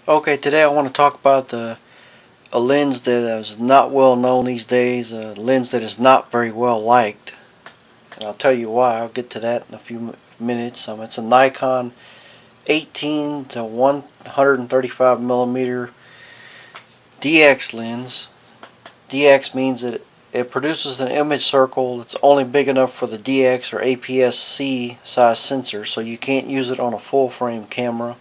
Okay, today I want to talk about a lens that is not well known these days, a lens that is not very well liked. And I'll tell you why. I'll get to that in a few minutes. It's a Nikon 18 to 135 millimeter DX lens. DX means that it produces an image circle that's only big enough for the DX or APS-C size sensor, so you can't use it on a full frame camera.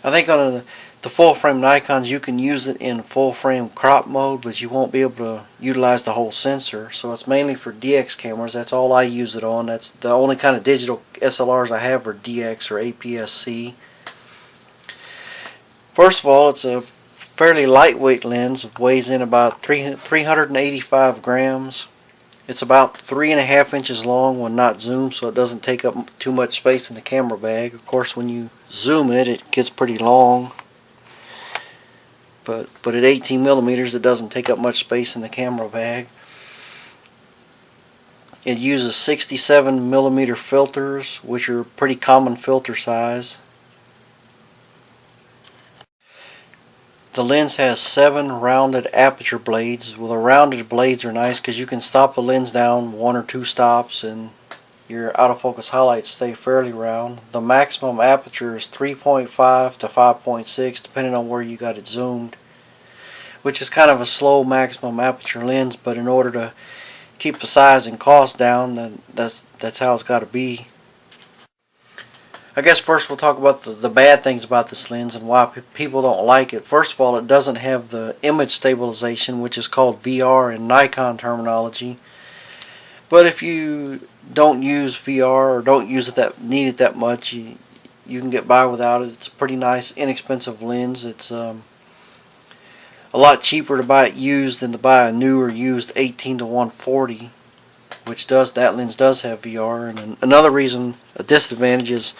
I think on the full frame Nikons you can use it in full frame crop mode, but you won't be able to utilize the whole sensor. So it's mainly for DX cameras. That's all I use it on. That's the only kind of digital SLRs I have are DX or APS-C. First of all, it's a fairly lightweight lens. It weighs in about 385 grams. It's about 3.5 inches long when not zoomed, so it doesn't take up too much space in the camera bag. Of course, when you zoom it, it gets pretty long. But at 18 millimeters, it doesn't take up much space in the camera bag. It uses 67 millimeter filters, which are pretty common filter size. The lens has 7 rounded aperture blades. Well, the rounded blades are nice because you can stop the lens down 1 or 2 stops and your autofocus highlights stay fairly round. The maximum aperture is 3.5 to 5.6 depending on where you got it zoomed, which is kind of a slow maximum aperture lens, but in order to keep the size and cost down, then that's how it's got to be. I guess first we'll talk about the bad things about this lens and why people don't like it. First of all, it doesn't have the image stabilization, which is called VR in Nikon terminology. But if you don't use VR or don't need it that much, you can get by without it. It's a pretty nice, inexpensive lens. It's a lot cheaper to buy it used than to buy a new or used 18 to 140, which that lens does have VR. And another reason, a disadvantage, is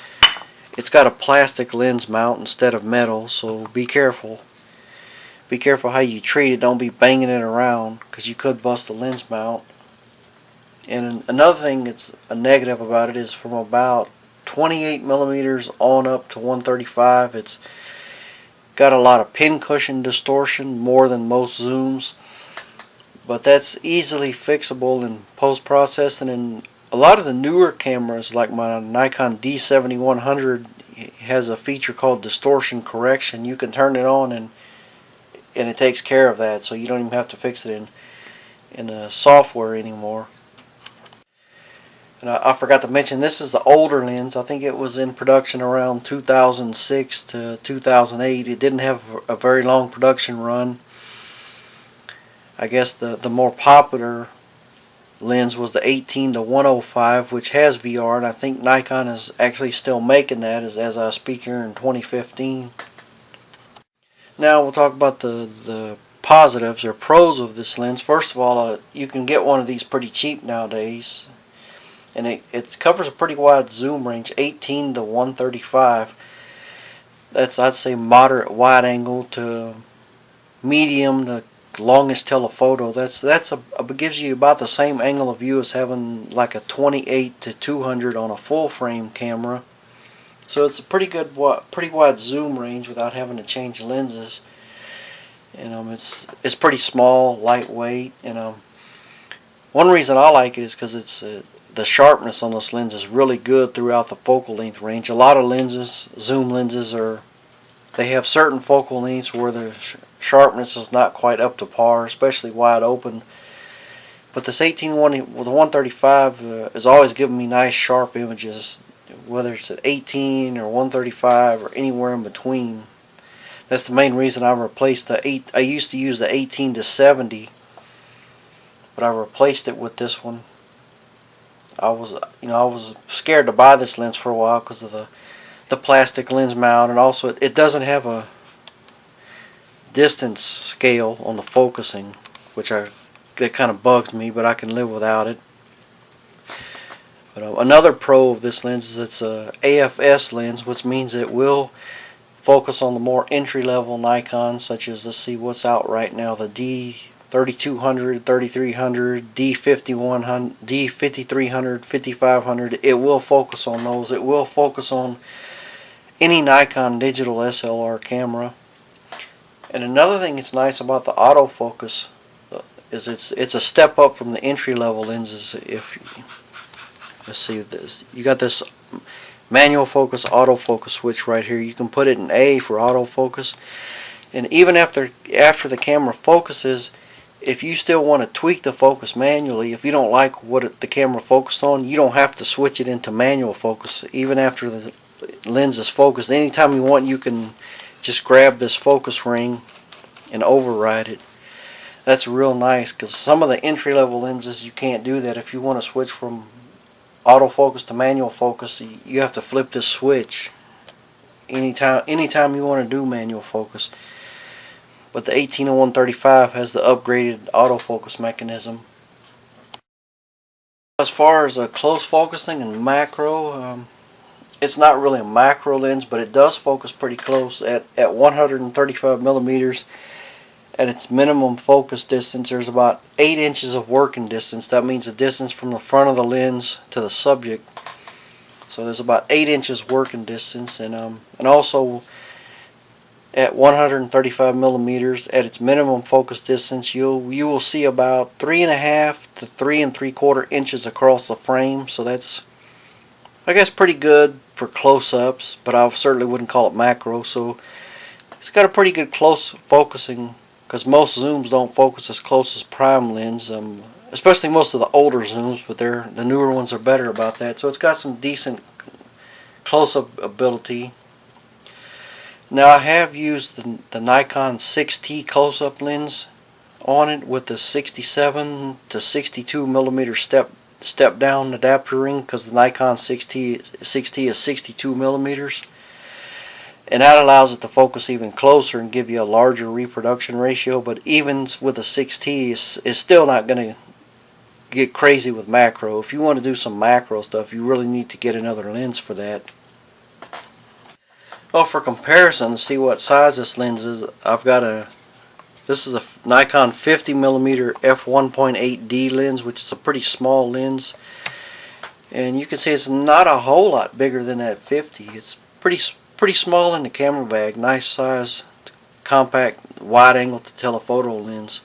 it's got a plastic lens mount instead of metal, so be careful. Be careful how you treat it. Don't be banging it around because you could bust the lens mount. And another thing that's a negative about it is from about 28 millimeters on up to 135, it's got a lot of pincushion distortion, more than most zooms. But that's easily fixable in post-processing, and a lot of the newer cameras, like my Nikon D7100, has a feature called distortion correction. You can turn it on and it takes care of that, so you don't even have to fix it in the software anymore. And I forgot to mention, this is the older lens. I think it was in production around 2006 to 2008. It didn't have a very long production run. I guess the more popular lens was the 18 to 105, which has VR, and I think Nikon is actually still making that as I speak here in 2015. Now we'll talk about the positives or pros of this lens. First of all, you can get one of these pretty cheap nowadays, and it covers a pretty wide zoom range, 18 to 135. That's, I'd say, moderate wide angle to medium to longest telephoto. That gives you about the same angle of view as having like a 28 to 200 on a full frame camera. So it's a pretty wide zoom range without having to change lenses. And it's pretty small, lightweight. And one reason I like it is because it's the sharpness on this lens is really good throughout the focal length range. A lot of lenses, zoom lenses, they have certain focal lengths where the sharpness is not quite up to par, especially wide open. But this 18-1 with the 135 is always giving me nice sharp images, whether it's at 18 or 135 or anywhere in between. That's the main reason I replaced I used to use the 18 to 70, but I replaced it with this one. I was scared to buy this lens for a while because of the plastic lens mount, and also it doesn't have a distance scale on the focusing, which that kind of bugs me, but I can live without it. But another pro of this lens is it's a AFS lens, which means it will focus on the more entry-level Nikons, such as, let's see what's out right now, the D3200, 3300, D5100, D5300, 5500. It will focus on those. It will focus on any Nikon digital SLR camera. And another thing that's nice about the autofocus is it's a step up from the entry level lenses. Let's see this, you got this manual focus autofocus switch right here. You can put it in A for autofocus, and even after the camera focuses, if you still want to tweak the focus manually, if you don't like what the camera focused on, you don't have to switch it into manual focus. Even after the lens is focused, anytime you want, you can just grab this focus ring and override it. That's real nice, because some of the entry-level lenses you can't do that. If you want to switch from autofocus to manual focus, you have to flip this switch anytime you want to do manual focus. But the 1801-35 has the upgraded autofocus mechanism. As far as close focusing and macro, it's not really a macro lens, but it does focus pretty close at 135 millimeters. At its minimum focus distance, there's about 8 inches of working distance. That means the distance from the front of the lens to the subject. So there's about 8 inches working distance, and also at 135 millimeters, at its minimum focus distance, you will see about 3.5 to 3 3/4 inches across the frame. So that's, I guess, pretty good for close-ups, but I certainly wouldn't call it macro. So it's got a pretty good close focusing, because most zooms don't focus as close as prime lens, especially most of the older zooms, but the newer ones are better about that. So it's got some decent close-up ability. Now, I have used the Nikon 6T close-up lens on it with the 67 to 62 millimeter step down adapter ring, because the Nikon 6T is 62 millimeters. And that allows it to focus even closer and give you a larger reproduction ratio. But even with a 6T, it's still not going to get crazy with macro. If you want to do some macro stuff, you really need to get another lens for that. Well, for comparison, to see what size this lens is, this is a Nikon 50mm f1.8D lens, which is a pretty small lens. And you can see it's not a whole lot bigger than that 50. It's pretty small in the camera bag. Nice size, compact, wide angle to telephoto lens.